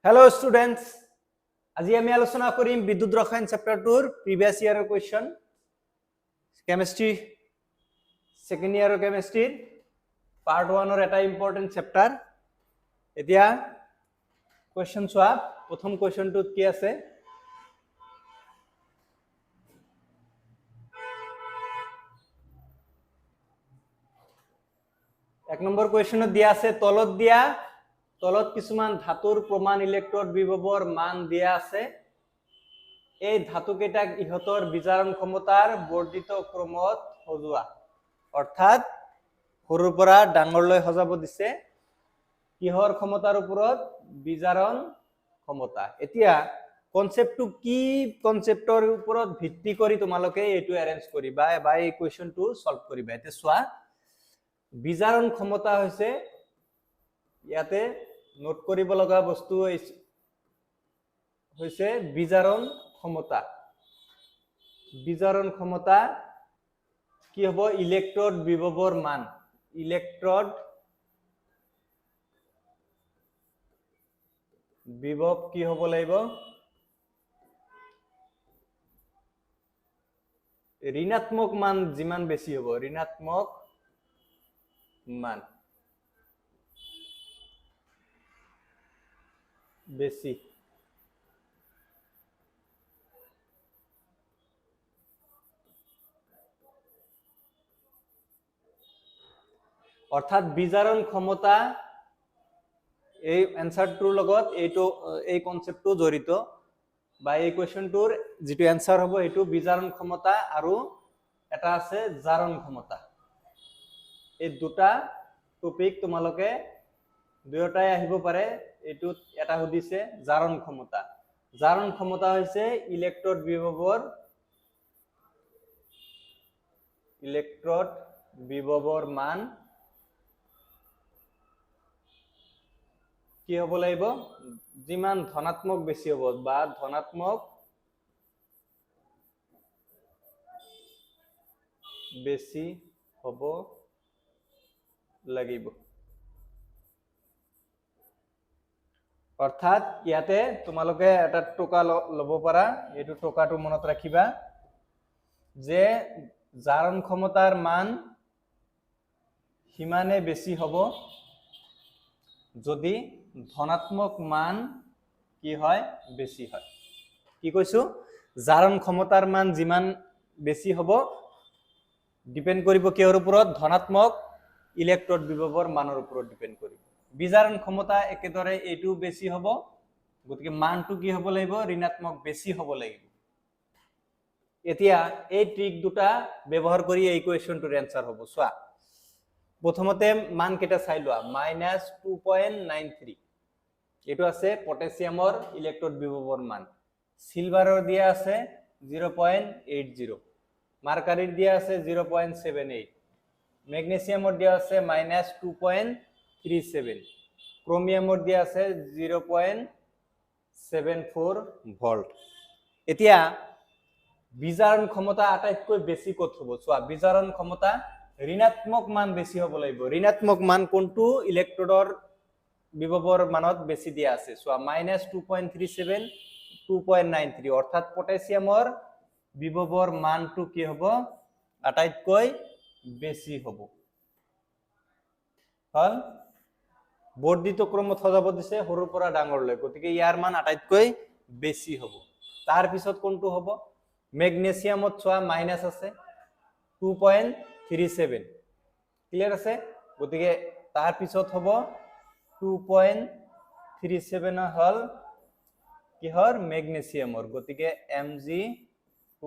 Hello students, আজি আমি আলোচনা কৰিম বিদ্যুৎ ৰসায়ন চেপ্টাৰটোৰ প্ৰিভিয়াস ইয়াৰৰ কোৱেশ্চন কেমিষ্ট্ৰি সেকেন্ড ইয়াৰৰ কেমিষ্ট্ৰি পাৰ্ট 1 ৰ এটা ইম্পৰ্টেন্ট চেপ্টাৰ। এতিয়া কোৱেশ্চন চোৱা, প্ৰথম কোৱেশ্চনটোত কি আছে? এক নম্বৰ কোৱেশ্চনত দিয়া আছে তলত কিছুমান ধাতুৰ প্ৰমাণ ইলেক্ট্ৰড বিভৱৰ মান দিয়া আছে। এই ধাতু কেইটাক ইহতৰ বিজাৰণ ক্ষমতাৰ বৰ্ধিত ক্ৰমত সজোৱা, অৰ্থাৎ সৰুৰ পৰা ডাঙৰলৈ সজাব দিছে। কিহৰ ক্ষমতাৰ ওপৰত? বিজাৰণ ক্ষমতা। এতিয়া কনসেপ্টটো কি কনসেপ্টৰ ওপৰত ভিত্তি কৰি তোমালোকে এইটো এৰেঞ্জ কৰিবা বা এই কোৱেশ্চনটো সলভ কৰিবা। এতিয়া চোৱা, বিজাৰণ ক্ষমতা হৈছে, ইয়াতে নোট কৰিব লগা বস্তু হৈছে বিজাৰণ ক্ষমতা। বিজাৰণ ক্ষমতা কি হ'ব? ইলেক্ট্ৰড বিভৱৰ মান। ইলেক্ট্ৰড বিভৱ কি হ'ব লাগিব? ঋণাত্মক মান যিমান বেছি হ'ব, ঋণাত্মক মান বেছি। অৰ্থাৎ বিজাৰণ ক্ষমতা, এই এনসাৰটোৰ লগত এই কনসেপ্টটো জড়িত বা এই কোৱেশ্চনটোৰ যেটো এনসাৰ হ'ব এইটো বিজাৰণ ক্ষমতা আৰু এটা আছে জাৰণ ক্ষমতা। এই দুটা টপিক তোমালোকে দুয়োটাই আহিব পাৰে। এইটোত এটা সুধিছে জাৰণ ক্ষমতা। জাৰণ ক্ষমতা হৈছে ইলেক্ট্ৰড বিভৱৰ মান কি হ'ব লাগিব? যিমান ধনাত্মক বেছি হ'ব বা ধনাত্মক বেছি হ'ব লাগিব। অৰ্থাৎ ইয়াতে তোমালোকে এটা টোকা ল'ব পাৰা, এইটো টোকাটো মনত ৰাখিবা যে জাৰণ ক্ষমতাৰ মান সিমানে বেছি হ'ব যদি ধনাত্মক মান কি হয়? বেছি হয়। কি কৈছো? জাৰণ ক্ষমতাৰ মান যিমান বেছি হ'ব ডিপেন্ড কৰিব কিহৰ ওপৰত? ধনাত্মক ইলেক্ট্ৰড বিভৱৰ মানৰ ওপৰত ডিপেন্ড কৰিব। বিজাৰণ ক্ষমতা একেদৰে এইটো বেছি হ'ব, গতিকে মানটো কি হ'ব লাগিব? ঋণাত্মক বেছি হ'ব লাগিব। এতিয়া এই ট্ৰিক দুটা ব্যৱহাৰ কৰি এই কোৱেশ্চনটোৰ এনসাৰ হ'ব। চোৱা, প্ৰথমতে মান কেইটা চাই লোৱা। -2.93 এইটো আছে পটাছিয়ামৰ ইলেক্ট্ৰড বিভৱৰ মান। সিলভাৰৰ দিয়া আছে 0.80, মাৰ্কাৰীৰ দিয়া আছে 0.78, মেগনেছিয়ামৰ দিয়া আছে -2.37, ক্ৰোমিয়ামৰ দিয়া আছে 0.74 ভোল্ট। এতিয়া বিজাৰণ ক্ষমতা আটাইতকৈ বেছি ক'ত হ'ব? চোৱা, বিজাৰণ ক্ষমতা ঋণাত্মক মান বেছি হ'ব লাগিব। ঋণাত্মক মান কোনটো ইলেক্ট্ৰডৰ বিভৱৰ মানত বেছি দিয়া আছে? চোৱা, -2.37, 2.93, অৰ্থাৎ পটাছিয়ামৰ বিভৱৰ মানটো কি হ'ব? আটাইতকৈ বেছি হ'ব। হল, বৰ্ধিত ক্ৰমত সজাব দিছে সৰুৰ পৰা ডাঙৰলৈ, গতিকে ইয়াৰ মান আটাইতকৈ বেছি হ'ব। তাৰ পিছত কোনটো হ'ব? মেগনেছিয়ামত চোৱা মাইনাছ আছে 2.37, ক্লিয়াৰ আছে? গতিকে তাৰ পিছত হ'ব 2.37 হল কিহৰ? মেগনেছিয়ামৰ, গতিকে Mg2+,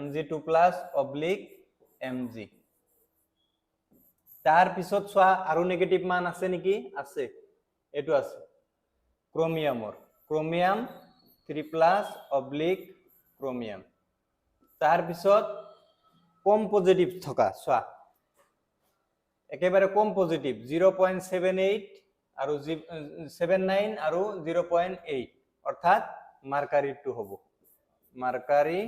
Mg2+/Mg। তাৰ পিছত চোৱা আৰু নেগেটিভ মান আছে নেকি? আছে, এইটো আছে ক্ৰোমিয়ামৰ, ক্ৰোমিয়াম 3+/ক্ৰোমিয়াম। তাৰ পিছত কম পজিটিভ থকা, চোৱা একেবাৰে কম পজিটিভ 0.78 আৰু 79 আৰু 0.8, অৰ্থাৎ মাৰ্কাৰী 2 হ'ব। মাৰ্কাৰী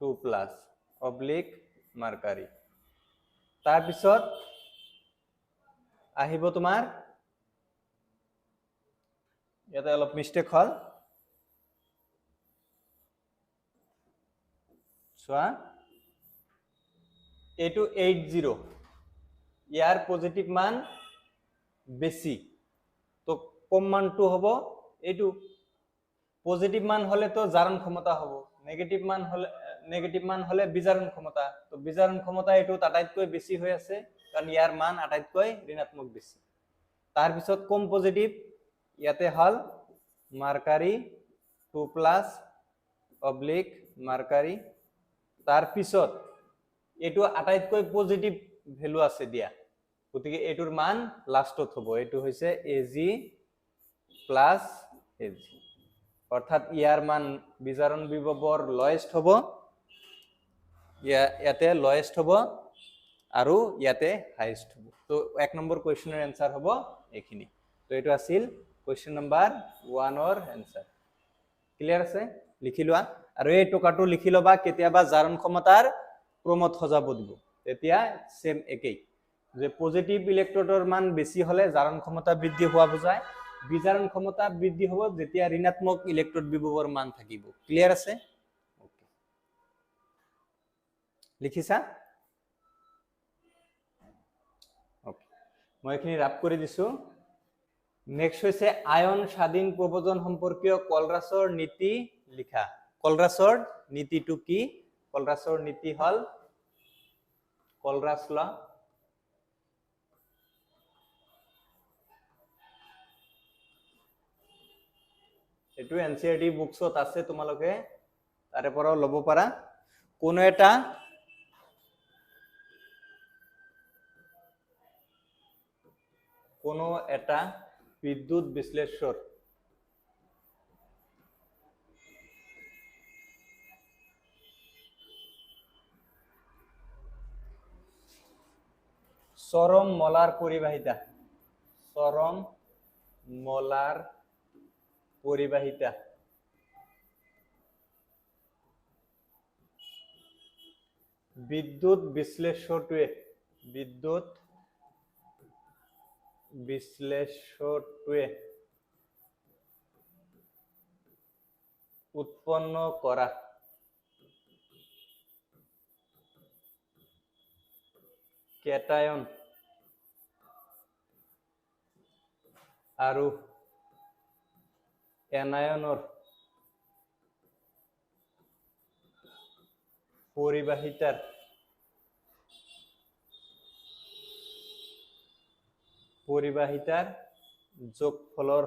2+/মাৰ্কাৰী तार पिছত আহিব তোমাৰ ইয়াতে অলপ মিস্টেক হল চোৱা এইটো 80 ইয়াৰ পজিটিভ মান বেছি তো কম মানটো হ'ব এইটো পজিটিভ মান হলে তো জারণ ক্ষমতা হ'ব নেগেটিভ মান হলে বিজারণ ক্ষমতা তো বিজারণ ক্ষমতা এইটো আটাইতকৈ বেছি হৈ আছে কাৰণ ইয়াৰ মান আটাইতকৈ ঋণাত্মক বেছি তাৰ পিছত কম পজিটিভ ইয়াতে হল মাৰ্কাৰী 2+ অবলিক মাৰ্কাৰী তাৰ পিছত এইটো আটাইতকৈ পজিটিভ ভ্যালু আছে দিয়া গতিকে এইটোৰ মান লাষ্টত হ'ব এইটো হৈছে Ag প্লাস Ag অৰ্থাৎ ইয়াৰ মান বিজাৰণ বিভৱৰ লয়েস্ট হ'ব ইয়াতে লয়েস্ট হ'ব আৰু ইয়াতে হাইয়েস্ট হ'ব তো 1 নম্বৰ কোৱেশ্চনৰ আনসাৰ হ'ব এইখিনি তো এইটো আছিল কোৱেশ্চন নম্বৰ 1 ৰ আনসাৰ ক্লিয়াৰ আছে লিখি লোৱা আৰু এই টকাটো লিখি লবা কেতিয়াবা জাৰণ ক্ষমতাৰ ক্ৰমত সজাব দিব তেতিয়া সেম একেই যে পজিটিভ ইলেক্ট্ৰডৰ মান বেছি হলে জাৰণ ক্ষমতা বৃদ্ধি হোৱা বুজায় বিজাৰণ ক্ষমতা বৃদ্ধি হ'ব যেতিয়া ঋণাত্মক ইলেক্ট্ৰড বিভৱৰ মান থাকিব ক্লিয়াৰ আছে ওকে লিখিছা ওকে মই এখিনি ৰাপ কৰি দিছো নেক্সট হৈছে আয়ন স্বাধীন প্ৰবজন সম্পৰ্কীয় কলৰাছৰ নীতি লিখা কলৰাছৰ নীতিটো কি কলৰাছৰ নীতি হল কলৰাছ ল এটু এনসিআৰটি বুকছত আছে তোমালোকে তাৰে পৰাও লব পাৰা কোনো এটা বিদ্যুৎ বিশ্লেষৰ চৰম মলাৰ পৰিবাহিতা বিদ্যুৎ বিশ্লেষৰটোৱে উৎপন্ন কৰা কেটায়ন আৰু এনায়নৰ পৰিবাহিতাৰ যোগফলৰ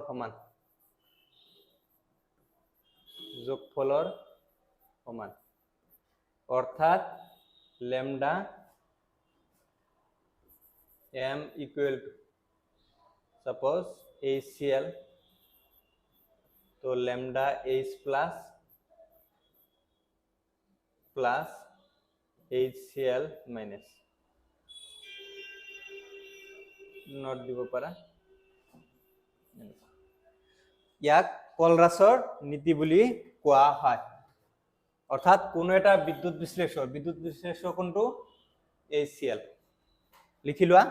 সমান অৰ্থাৎ lambda m equal to suppose HCl तो lambda H plus HCl minus not দিব পাৰা ইয়াক কলৰাছৰ নীতি বুলি কোৱা হয় অৰ্থাৎ কোনো এটা বিদ্যুৎ বিশ্লেষৰ কোনটো HCl লিখি লোৱা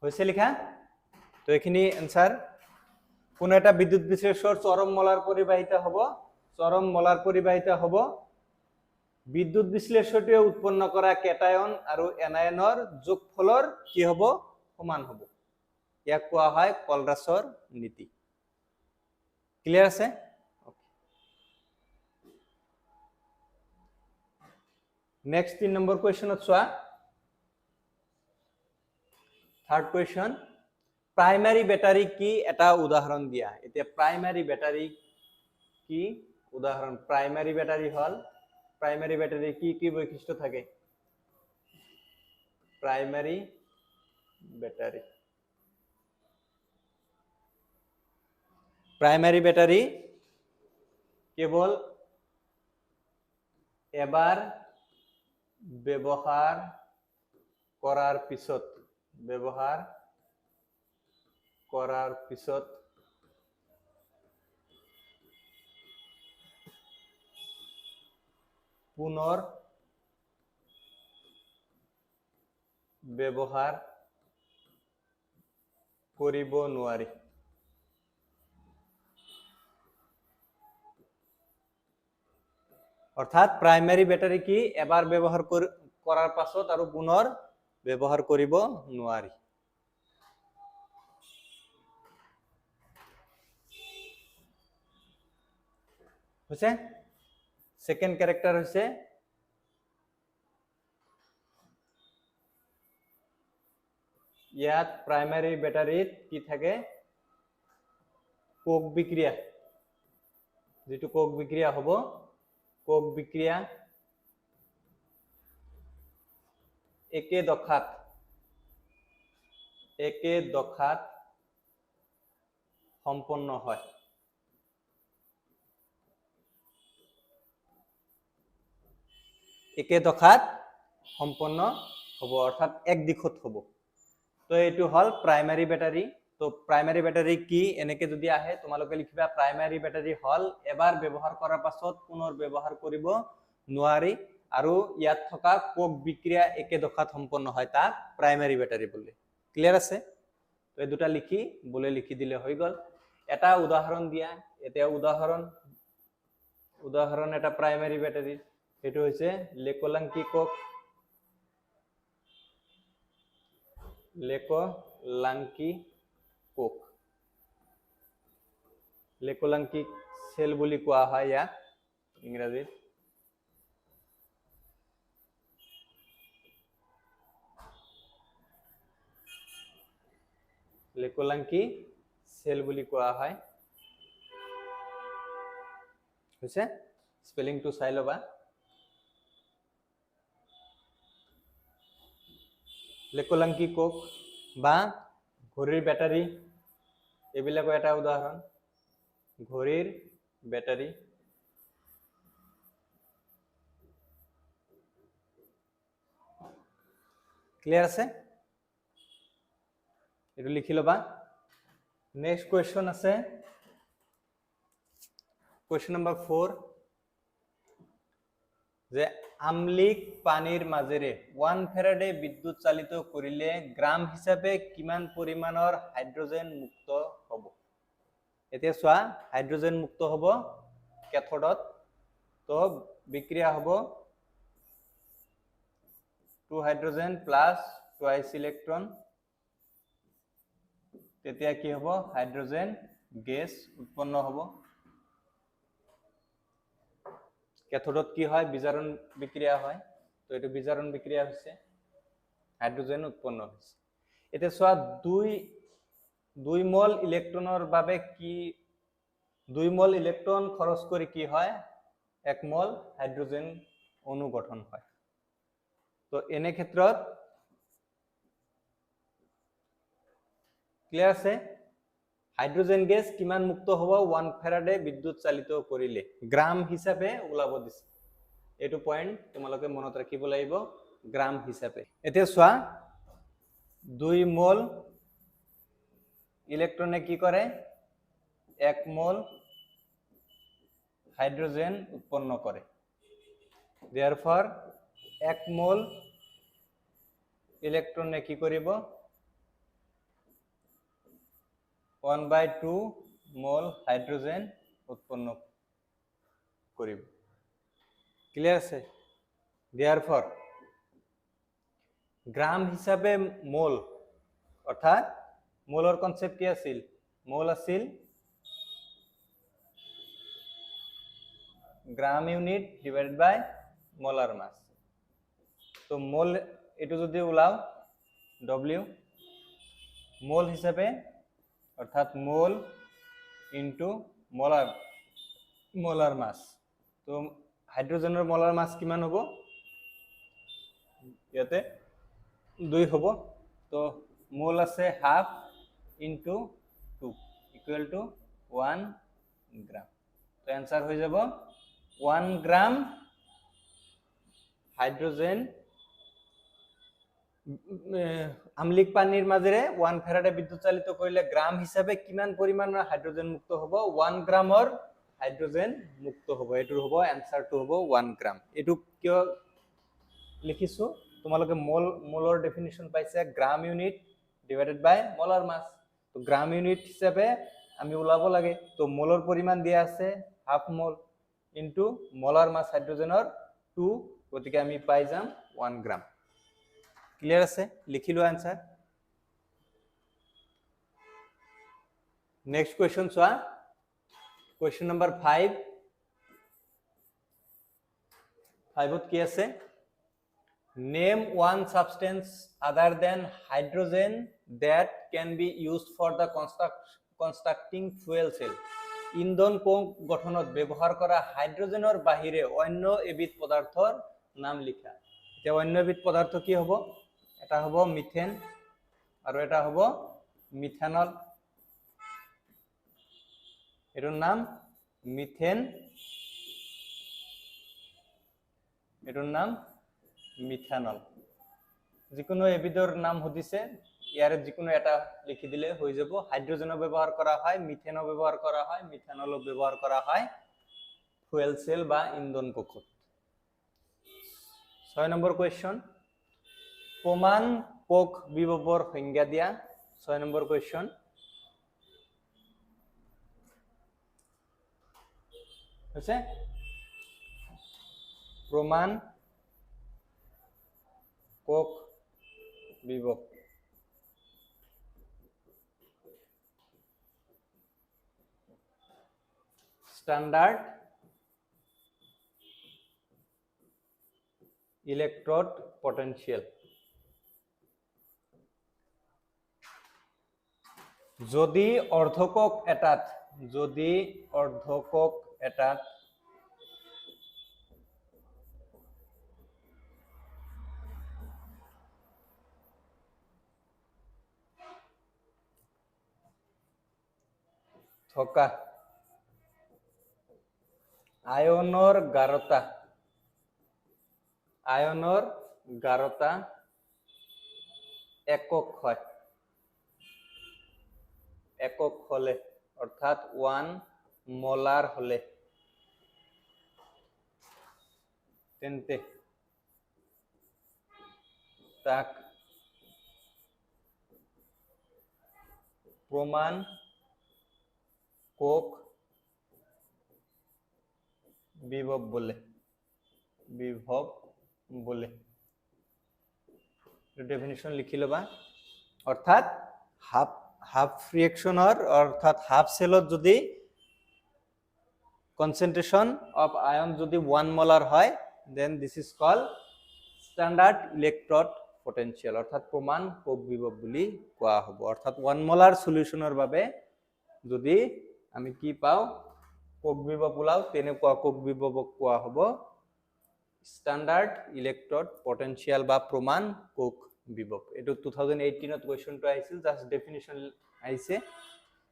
হৈছে লিখা তো এখিনি আনসাৰ কোন এটা বিদ্যুৎ বিশ্লেষৰ চৰম মলাৰ পৰিবাহিতা হব বিদ্যুৎ বিশ্লেষৰটোৱে উৎপন্ন কৰা কেটায়ন আৰু এনায়নৰ যোগফলৰ কি হব সমান হব ইয়াক কোৱা হয় কলৰাছৰ নীতি ক্লিয়াৰ আছে নেক্সট 3 নম্বৰ কোৱেশ্চনত চোৱা থার্ড কোয়েশ্চন प्राइमरी बैटारी की এটা উদাহরণ দিয়া এতিয়া प्राइमरी बैटारी কি উদাহরণ प्राइमरी बैटारी হল प्राइमरी बैटारी কি বৈশিষ্ট্য থাকে प्राइमरी बैटारी কেবল এবাৰ ব্যৱহাৰ কৰাৰ পিছত কৰাৰ পিছত পুনৰ ব্যৱহাৰ কৰিব নোৱাৰি। অৰ্থাৎ প্ৰাইমাৰী বেটাৰী কি এবাৰ ব্যৱহাৰ কৰাৰ পাছত আৰু পুনৰ ব্যৱহাৰ কৰিব নোৱাৰি। হৈছে সেকেন্ড ক্যাৰেক্টাৰ হৈছে ইয়াত প্ৰাইমাৰী বেটাৰীত কি থাকে কোক বিক্ৰিয়া, যেটো কোক বিক্ৰিয়া হ'ব কোক বিক্ৰিয়া একে দফাত সম্পন্ন হয়। একে দফাত সম্পন্ন হ'ব অৰ্থাৎ এক দিশত হ'ব। তো এইটো হল প্ৰাইমাৰী বেটাৰী। তো প্ৰাইমাৰী বেটাৰী কি এনেকে যদি আহে তোমালোকে লিখিবা প্ৰাইমাৰী বেটাৰী হল এবাৰ ব্যৱহাৰ কৰাৰ পাছত পুনৰ ব্যৱহাৰ কৰিব নোৱাৰি আৰু ইয়াত থকা কোক বিক্ৰিয়া একে দফাত সম্পন্ন হয় তাক প্ৰাইমাৰী বেটাৰী বোলে। ক্লিয়াৰ আছে? তো এই দুটা লিখি বলে লিখি দিলে হৈ গল। এটা উদাহৰণ দিয়া, এতিয়া উদাহৰণ এটা প্ৰাইমাৰী বেটাৰী, এটো হৈছে লেকোলাঙ্কি কোক। লেকোলাঙ্কি সেল বুলি কোৱা হয় ইয়াক ইংৰাজীত। লেকোলাঙ্কি সেল বুলি কোৱা হয়। হৈছে স্পেলিংটো চাই লবা। লেকোলাঙ্কি কোক বা ঘড়ীৰ বেটাৰী এইবিলাকৰ এটা উদাহৰণ ঘড়ীৰ বেটাৰী। ক্লিয়াৰ আছে? এটো লিখি লবা। নেক্সট কোয়েশ্চন আছে কোয়েশ্চন নাম্বাৰ 4 যে আমলিক পানীৰ মাজেৰে 1 ফেৰাডে বিদ্যুৎ চালিত কৰিলে গ্ৰাম হিচাপে কিমান পৰিমাণৰ হাইড্ৰোজেন মুক্ত হ'ব? এতিয়া চোৱা হাইড্ৰোজেন মুক্ত হ'ব ক্যাথোডত, তো বিক্ৰিয়া হ'ব 2 হাইড্ৰোজেন প্লাস টুৱাইস ইলেক্ট্ৰন, তেতিয়া কি হ'ব হাইড্ৰোজেন গেছ উৎপন্ন হ'ব। ক্যাথোডত কি হয় বিজাৰণ বিক্ৰিয়া হয়, তো এটো বিজাৰণ বিক্ৰিয়া হৈছে হাইড্ৰোজেন উৎপন্ন হৈছে। এতিয়া চোৱা 2 মোল ইলেক্ট্ৰনৰ বাবে কি 2 মোল ইলেক্ট্ৰন খৰচ কৰি কি হয় 1 মোল হাইড্ৰোজেন অণু গঠন হয়। তো এনে ক্ষেত্ৰত ক্লিয়াৰ আছে? হাইড্ৰোজেন গেছ কিমান মুক্ত হ'ব 1 ফেৰাডে বিদ্যুৎ চালিত কৰিলে গ্ৰাম হিচাপে ওলাব দিছে। এটো পয়েন্ট তোমালোকে মনত ৰাখিব লাগিব গ্ৰাম হিচাপে। এতিয়া চোৱা 2 মোল ইলেক্ট্ৰনে কি কৰে 1 মোল হাইড্ৰোজেন উৎপন্ন কৰে। therefore 1 মোল ইলেক্ট্ৰনে কি কৰিব 1/2 মোল হাইড্ৰোজেন উৎপন্ন কৰিব। ক্লিয়াৰ আছে? therefore গ্ৰাম হিসাবে মোল অৰ্থাৎ মোলৰ কনসেপ্ট কি আছিল? মোল আছিল গ্রাম ইউনিট ডিভাইডেড বাই মোলার মাস। তো মোল এটো যদি ওলাও ডব্লিউ মোল হিসাবে অর্থাৎ মোল ইনটু মোলার মাস। তো হাইড্ৰোজেনৰ মোলার মাস কিমান হ'ব? ইয়াতে 2 হ'ব। তো মোল আছে হাফ ইনটু 2 ইকুয়াল টু 1 গ্রাম। তো অ্যান্সার হয়ে যাব 1 গ্রাম হাইড্রোজেন আমলিক পানীৰ মাজেৰে 1 ফেৰাডে বিদ্যুৎ চালিত কৰিলে গ্ৰাম হিচাপে কিমান পৰিমাণৰ হাইড্ৰোজেন মুক্ত হ'ব? 1 গ্ৰামৰ হাইড্ৰোজেন মুক্ত হ'ব। এটোৰ হ'ব এনসাৰটো হ'ব 1 গ্ৰাম। এটু কিয় লিখিছো? তোমালোকে মোলৰ ডেফিনিশন পাইছে, গ্ৰাম ইউনিট ডিভাইডেড বাই মোলাৰ মাস। তো গ্ৰাম ইউনিট হিসাবে আমি ওলাব লাগে। তো মোলৰ পৰিমাণ দিয়া আছে হাফ মোল ইনটু মোলাৰ মাস হাইড্ৰোজেনৰ 2, গতিকে আমি পাই যাম 1 গ্ৰাম। ক্লিয়াৰ আছে? লিখিলো আনসাৰ। নেক্সট কোয়েশ্চন চোৱা, কোয়েশ্চন নাম্বার 5। 5ত কি আছে? Name one substance other than hydrogen that can be used for the constructing fuel cell. ইন্ধন গঠনত ব্যৱহাৰ কৰা হাইড্ৰোজেনৰ বাহিৰে অন্য এবিধ পদাৰ্থৰ নাম লিখা। এতিয়া অন্য এবিধ পদাৰ্থ কি হ'ব? এটা হ'ব মিথেন আৰু এটা হ'ব মিথানল। এটাৰ নাম মিথেন, এটাৰ নাম মিথানল। যিকোনো এবিধৰ নাম সুধিছে, ইয়াৰে যিকোনো এটা লিখি দিলে হৈ যাব। হাইড্ৰোজেনও ব্যৱহাৰ কৰা হয়, মিথেনও ব্যৱহাৰ কৰা হয়, মিথানলও ব্যৱহাৰ কৰা হয় ফুয়েল সেল বা ইন্ধন কক্ষত। 6 নম্বৰ কোয়েশ্চন, প্ৰমাণ কোক বিভবৰ সংজ্ঞা দিয়া। 6 নম্বৰ কোয়েশ্চন, হৈছে প্ৰমাণ কোক বিভব। Standard electrode potential. যদি অৰ্ধকক এটাত থকা আয়নৰ গাঢ়তা একক হয়, একক হলে অর্থাৎ 1 মোলার হলে তেন্তে তাক প্রমাণ কোক বিভব বলে। ডেফিনিশন লিখি লবা। অর্থাৎ হাফ ৰিয়েকশনৰ অর্থাৎ হাফ সেলত যদি কনসেন্ট্রেশন অফ আয়ন যদি 1 মোলার হয়, then this is call standard electrode potential, অর্থাৎ প্রমাণ কোক বিভব বুলি কোৱা হ'ব। অৰ্থাৎ 1 মোলাৰ সলিউশনৰ বাবে যদি আমি কি পাও কোক বিভব ওলাও, তেনেকুৱা কোক বিভবক কোৱা হ'ব স্ট্যান্ডার্ড ইলেকট্রোড পটেনশিয়াল বা প্রমাণ কোক বিভব। এটো 2018ত কোয়েশ্চনটো আহিছিল, জাস্ট ডেফিনিশন আহিছে,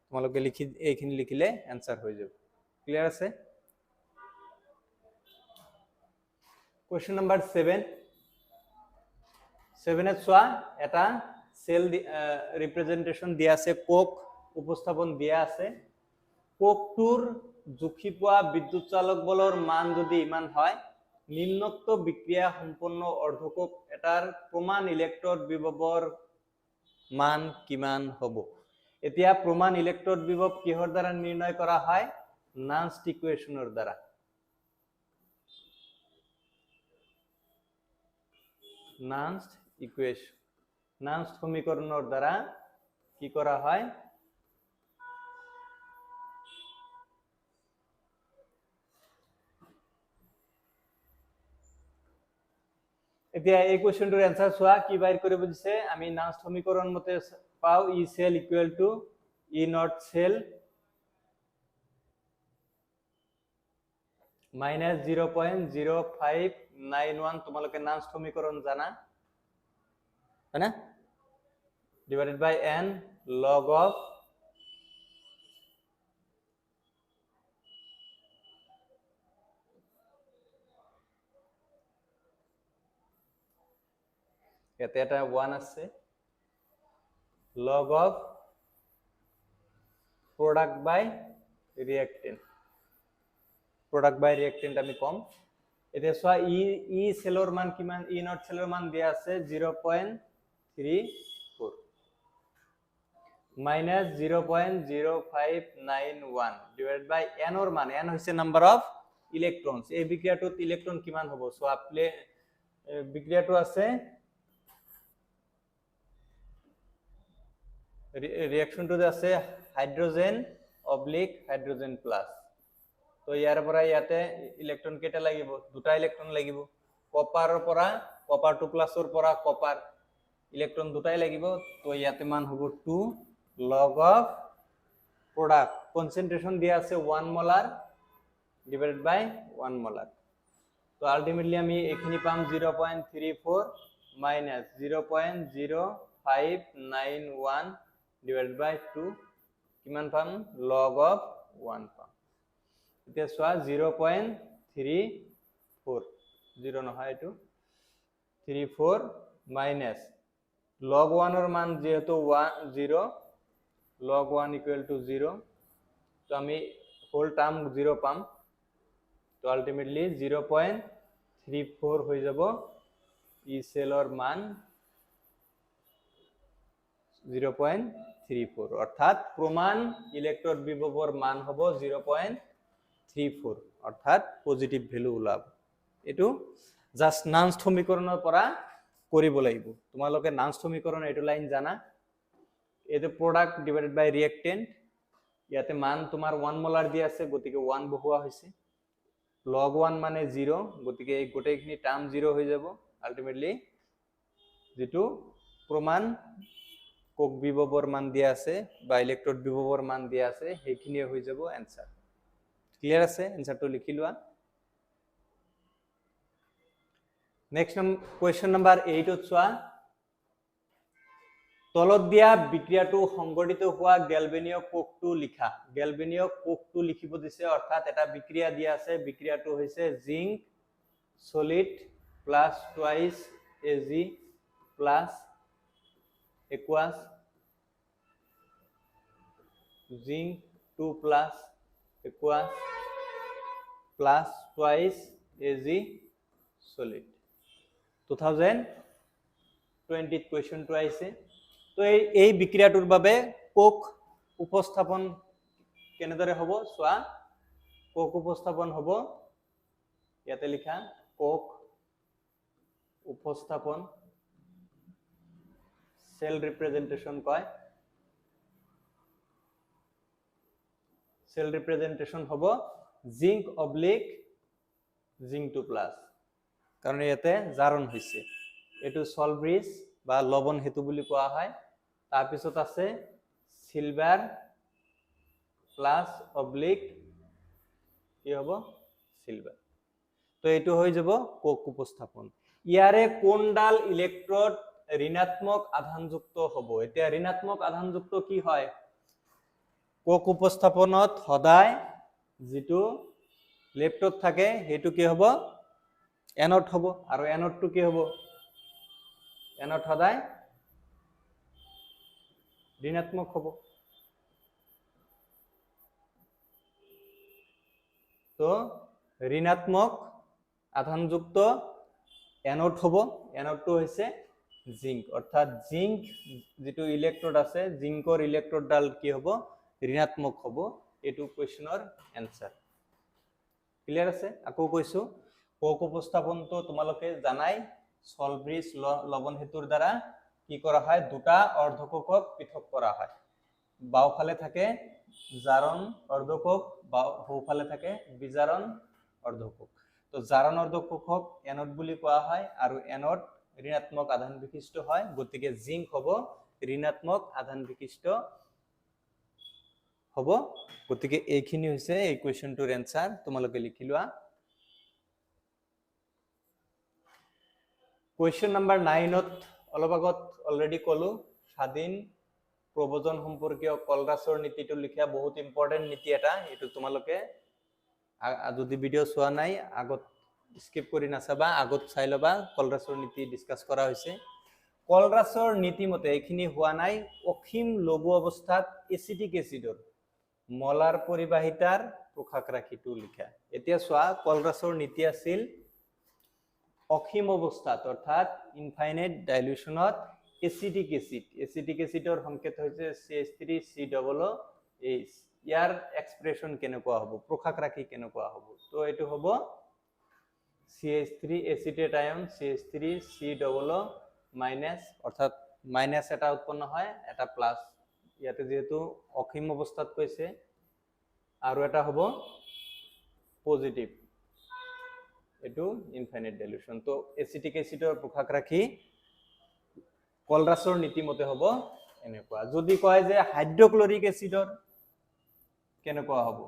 তোমালোকে লিখি এইখিনি লিখিলে आंसर হৈ যাব। ক্লিয়ার আছে? Question number 7। 7 চোৱা, এটা সেল ৰিপ্ৰেজেন্টেশন দিয়া আছে, কোক উপস্থাপন দিয়া আছে। কোকটোৰ জুখি পোৱা বিদ্যুৎ চালক বলৰ মান যদি ইমান হয়, নিম্নোক্ত বিক্ৰিয়া সম্পন্ন অৰ্ধকক এটাৰ প্ৰমাণ ইলেকট্ৰোড বিভবৰ মান কিমান হ'ব? এতিয়া প্ৰমাণ ইলেকট্ৰোড বিভব কিহৰ দ্বাৰা নিৰ্ণয় কৰা হয়? নান্সট ইকুয়েশনেৰ দ্বাৰা। নান্সট সমীকৰণেৰ দ্বাৰা কি কৰা হয়? এতিয়া এই কোয়েশ্চনটোৰ आंसर চোৱা, কি বাইৰ কৰিব দিছে? আমি নান্সট সমীকরণ মতে পাও E cell equal to E naught cell minus 0.0591। তোমালোকে নান্সট সমীকরণ জানা, है ना? Divided by n log of ইয়াতে এটা 1 আছে log of product by reactant আমি কম এতিয়া সোয়া ই সেলৰ মান কিমান ই নট সেলৰ মান দিয়া আছে 0.34 minus 0.0591 divided by n or মান n হৈছে number of electrons এই বিক্রিয়াটোত ইলেক্ট্রন কিমান হ'ব সো আপলে বিক্রিয়াটো আছে রিঅ্যাকশনটো আছে হাইড্রোজেন অবলিক হাইড্রোজেন প্লাস তো ইয়াৰ পৰা ইয়াতে ইলেক্ট্ৰন কেটা লাগিব দুটা ইলেক্ট্ৰন লাগিব কপাৰৰ পৰা কপাৰ 2 প্লাসৰ পৰা কপাৰ ইলেক্ট্রন দুটাই লাগিব তো ইয়াতে মান হ'ব 2 log of product concentration দিয়া আছে 1 molar divided by 1 molar তো আলটিমেটলি আমি এখানে পাম 0.34 minus 0.0591 divided by 2 কিমান পাম log of 1 পাম এতিয়া সোয়া 0.34 0 নহয় এটো 34 minus log 1 এর মান যেহেতু 0 log 1 equal to 0 তো আমি হোল টার্ম 0 পাম তো আলটিমেটলি 0.34 হয়ে যাব ই সেলৰ মান 0.34 অৰ্থাৎ প্ৰমাণ ইলেকট্ৰন বিভবৰ মান হ'ব 0.34 অৰ্থাৎ পজিটিভ ভ্যালু ওলাব এটো জাস্ট নান্স সমীকৰণৰ পৰা কৰিব লাগিব তোমালোকে নান্স সমীকৰণ এটো লাইন জানা এটো প্ৰোডাক্ট ডিভাইডেড বাই ৰিঅ্যাকটেন্ট ইয়াতে মান তোমাৰ 1 মোলাৰ দিয়া আছে গতিকে 1 বহুৱা হৈছে log 1 মানে 0 গতিকে এই গোটেইখিনি টাৰ্ম 0 হৈ যাব আলটিমেটলি যেটো প্ৰমাণ কোক বিভবৰ মান দিয়া আছে বা ইলেক্ট্ৰড বিভবৰ মান দিয়া আছে সেইখিনি হৈ যাব आंसर ক্লিয়াৰ আছে आंसरটো লিখি লোৱা নেক্সট কোয়েশ্চন নাম্বাৰ 8 ত চোৱা তলত দিয়া বিক্ৰিয়াটো সংগঠিত হোৱা গ্যালভেনীয় কোকটো লিখা গ্যালভেনীয় কোকটো লিখিব দিছে অৰ্থাৎ এটা বিক্ৰিয়া দিয়া আছে বিক্ৰিয়াটো হৈছে zinc solid plus twice Ag plus aqueous zinc 2 plus aqueous plus twice Ag solid 2020 কোয়েশ্চনটো আইছে তো এই বিক্ৰিয়াটোৰ বাবে কোক উপস্থাপন কেনেদৰে হ'ব সোয়া কোক উপস্থাপন হ'ব ইয়াতে লিখা কোক উপস্থাপন সেল রিপ্রেজেন্টেশন কয় সেল রিপ্রেজেন্টেশন হ'ব জিংক অবলিক জিংক 2 প্লাস কারণ ইয়াতে জারণ হৈছে এটো সলব্রিজ বা লবণ হেতু বুলি কোৱা হয় তাৰ পিছত আছে সিলভাৰ প্লাস অবলিক কি হ'ব সিলভাৰ তো এটো হৈ যাব কোক উপস্থাপন ইয়াৰে কোনডাল ইলেক্ট্রড ঋণাত্মক আধানযুক্ত হ'ব এতিয়া ঋণাত্মক আধানযুক্ত কি হয় কোক উপস্থাপনত সদায় যেটো লেফটত থাকে হেতু কি হ'ব এনড হ'ব আৰু এনডটো কি হ'ব এনড সদায় ঋণাত্মক হ'ব তো ঋণাত্মক আধানযুক্ত এনড হ'ব এনডটো হৈছে জিংক অর্থাৎ জিংক যেটো ইলেক্ট্রোড আছে জিংকৰ ইলেক্ট্ৰোডডাল কি হ'ব ঋণাত্মক হ'ব এটো কোয়েশ্চনৰ आंसर ক্লিয়াৰ আছে আকৌ কৈছো কোক উপস্থাপনটো তোমালোকে জানাই সলব্ৰিজ লবণ হেতুৰ দ্বাৰা কি কৰা হয় দুটা অৰ্ধকোকক পৃথক কৰা হয় বাওফালে থাকে জাৰণ অৰ্ধকক বা সোঁফালে থাকে বিজাৰণ অৰ্ধকক তো জাৰণ অৰ্ধকোকক এনড বুলি কোৱা হয় আৰু এনড ঋণাত্মক আধান বিশিষ্ট হয় গতিকে জিংক হ'ব ঋণাত্মক আধান বিশিষ্ট হ'ব গতিকে এইখিনি হৈছে এই কোৱেশ্চনটোৰ आंसर তোমালোকে লিখি লোৱা কোয়েশ্চন নাম্বাৰ 9 ত অলপ আগত অলৰেডি কলো স্বাধীন প্ৰবজন সম্পৰ্কীয় কলৰাছৰ নীতিটো লিখা বহুত ইম্পৰ্টেন্ট নীতি এটা এটো তোমালোকে যদি ভিডিও চোৱা নাই আগত স্কিপ কৰি নাচাবা আগত চাই লবা কলৰাছৰ নীতি ডিসকাস কৰা হৈছে কলৰাছৰ নীতিমতে এইখিনি হোৱা নাই অসীম লঘু অৱস্থাত এচিটিক এচিডৰ মলাৰ পৰিবাহিতাৰ প্ৰকাশ ৰাশিটো লিখা এতিয়া চোৱা কলৰাছৰ নীতি আছিল অসীম অৱস্থাত অৰ্থাৎ ইনফাইনাইট ডাইলিউশনত এচিটিক এচিডৰ সংকেত হৈছে CH3COOH ইয়াৰ এক্সপ্ৰেশন কেনেকুৱা হ'ব প্ৰকাশ ৰাশি কেনেকুৱা হ'ব তো এটো হ'ব CH3 এচিটেট আয়ন CH3COO মাইনাস অর্থাৎ মাইনাস এটা উৎপন্ন হয় এটা প্লাস ইয়াতে যেহেতু অসীম অৱস্থাত কৈছে আৰু এটা হ'ব পজিটিভ এটো ইনফাইনাইট ডাইলিউশন তো এচিটিক এচিডৰ প্ৰকাশ ৰাখি কলৰাছৰ নীতিমতে হ'ব এনেকুৱা যদি কয় যে হাইড্ৰক্লৰিক এচিডৰ কেনেকুৱা হ'ব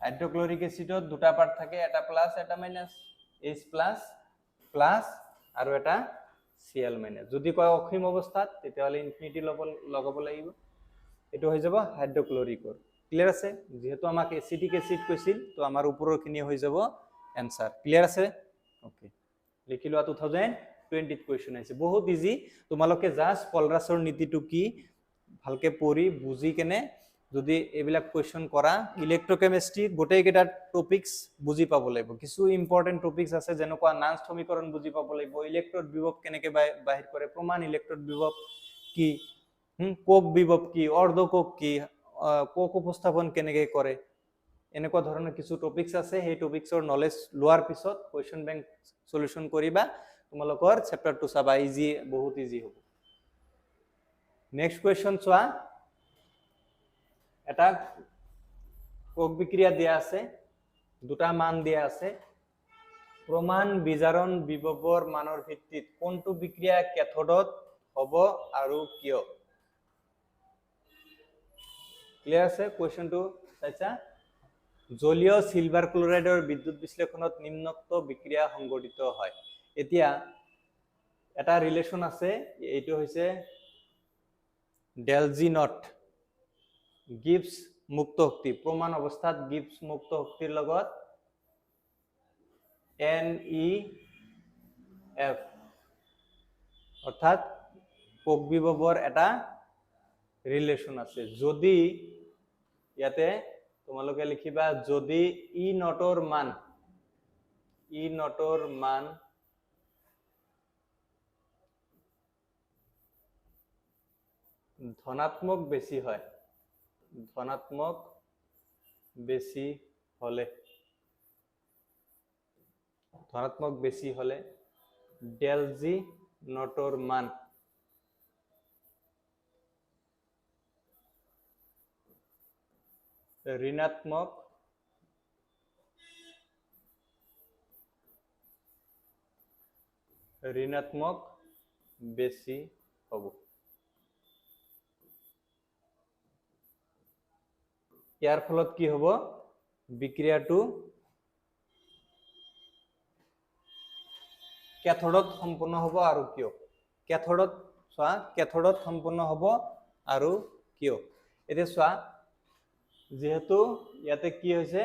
হাইড্ৰক্লৰিক এচিডত দুটা পাৰ্ট থাকে এটা প্লাস এটা মাইনাস H প্লাস আৰু এটা Cl মাইনাস যদি কয় অসীম অৱস্থাত তেতিয়াহলে ইনফিনিটি লগাব লাগিব এটো হৈ যাব হাইড্ৰক্লৰিকৰ ক্লিয়াৰ আছে যেহেতু আমাক এচিটিক এচিড কৈছিল তো আমাৰ ওপৰৰখিনি হৈ যাব आंसर ক্লিয়াৰ আছে ওকে লিখি লোৱা 2020 কোৱেশ্চন আছে বহুত ইজি তোমালোকে জাস্ট কলৰাছৰ নীতিটো কি ভালকে পঢ়ি বুজি কেনে যদি এবিলাক কোৱেশ্চন কৰা ইলেক্ট্ৰোকেমিস্ট্ৰি গোটেই কেটা টপিকস বুজি পাব লাগিব কিছু ইম্পৰ্টেন্ট টপিকস আছে যেনেকুৱা নান্স সমীকৰণ বুজি পাব লাগিব ইলেক্ট্ৰড বিভৱ কেনেকে বাহিৰ কৰে প্ৰমাণ ইলেক্ট্ৰড বিভৱ কি কোক বিভৱ কি অৰ্ধ কোক কি কোক উপস্থাপন কেনেকে কৰে এনেকুৱা ধৰণৰ কিছু টপিকস আছে সেই টপিকসৰ নলেজ লোৱাৰ পিছত কোৱেশ্চন বেংক সলিউশন কৰিবা তোমালোকৰ চেপ্টাৰটো চাবা ইজি বহুত ইজি হ'ব নেক্সট কোৱেশ্চন চোৱা এটা কোক বিক্ৰিয়া দিয়া আছে দুটা মান দিয়া আছে প্ৰমাণ বিজাৰণ বিভৱৰ মানৰ ভিত্তিত কোনটো বিক্ৰিয়া ক্যাথোডত হ'ব আৰু কিয় ক্লিয়াৰ আছে কোৱেশ্চনটো চাইছা জলীয় সিলভাৰ ক্লোৰাইডৰ বিদ্যুৎ বিশ্লেষণত নিম্নোক্ত বিক্ৰিয়া সংঘটিত হয় এতিয়া এটা ৰিলেশন আছে এইটো হৈছে ডেল জি নট গিবস মুক্ত শক্তি প্ৰমাণ অৱস্থাত গিবস মুক্ত শক্তিৰ লগত NEF অৰ্থাৎ কোক বিভৱৰ এটা ৰিলেশন আছে যদি ইয়াতে তোমালোকে লিখিবা যদি ই নটৰ মান ধনাত্মক বেছি হয় ধনাত্মক বেছি হলে ডেল জি নটৰ মান ঋণাত্মক বেছি হ'ব ইয়াৰ ফলত কি হ'ব বিক্ৰিয়াটো ক্যাথোডত সম্পন্ন হ'ব আৰু কিয় ক্যাথোডত চোৱা ক্যাথোডত সম্পন্ন হ'ব আৰু কিয় এতিয়া চোৱা যেহেতু ইয়াতে কি হৈছে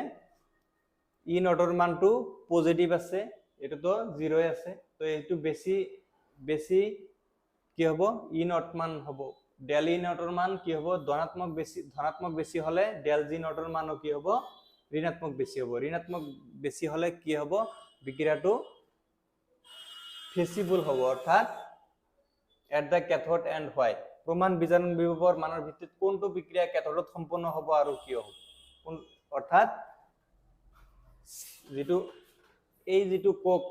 ই নটৰ মানটো পজিটিভ আছে এটো তো 0 আছে তো এইটো বেছি কি হ'ব ই নট মান হ'ব ডেল ই নটৰ মান কি হ'ব ধনাত্মক বেছি হলে ডেল জি নটৰ মানও কি হ'ব ঋণাত্মক বেছি হলে কি হ'ব বিক্ৰিয়াটো ফেসিবল হ'ব অৰ্থাৎ at the cathode and why প্ৰমাণ বিজাৰণ বিভৱৰ মানৰ ভিত্তিত কোনটো বিক্ৰিয়া ক্যাথোডত সম্পন্ন হ'ব আৰু কিয় হ'ব অৰ্থাৎ যিটো কোক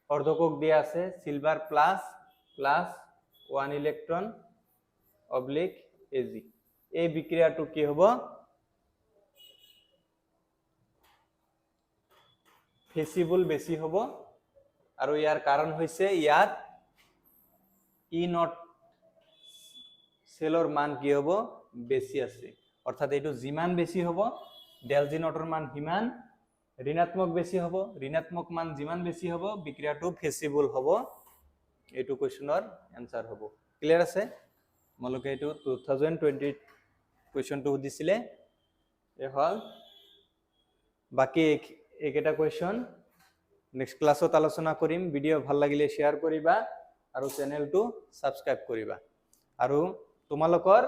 অৰ্ধকক দিয়া আছে silver plus 1 electron oblique Ag এই বিক্ৰিয়াটো কি হ'ব ফেসিবল বেছি হ'ব আৰু ইয়াৰ কাৰণ হৈছে ইয়াত ই নট সেলৰ মান কি হ'ব বেছি আছে অৰ্থাৎ এইটো যিমান বেছি হ'ব ডেল জি নটৰ মান হিমান ঋণাত্মক বেছি হ'ব ঋণাত্মক মান যিমান বেছি হ'ব বিক্ৰিয়াটো ফেসিবল হ'ব এইটো কোৱেশ্চনৰ आंसर হ'ব ক্লিয়াৰ আছে মলকে এইটো 2020 কোৱেশ্চনটো দিছিলে এ হল বাকি একেটা কোৱেশ্চন নেক্সট ক্লাছত আলোচনা কৰিম। ভিডিঅ' ভাল লাগিলে শ্বেয়াৰ কৰিবা আৰু চেনেলটো ছাবস্ক্ৰাইব কৰিবা। আৰু তোমালোকৰ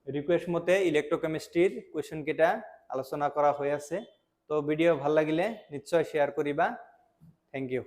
ৰিকুৱেষ্ট মতে ইলেক্ট্ৰকেমিষ্ট্ৰিৰ কুৱেশ্যন কেইটা আলোচনা কৰা হৈ আছে। তো ভিডিঅ' ভাল লাগিলে নিশ্চয় শ্বেয়াৰ কৰিবা। Thank U.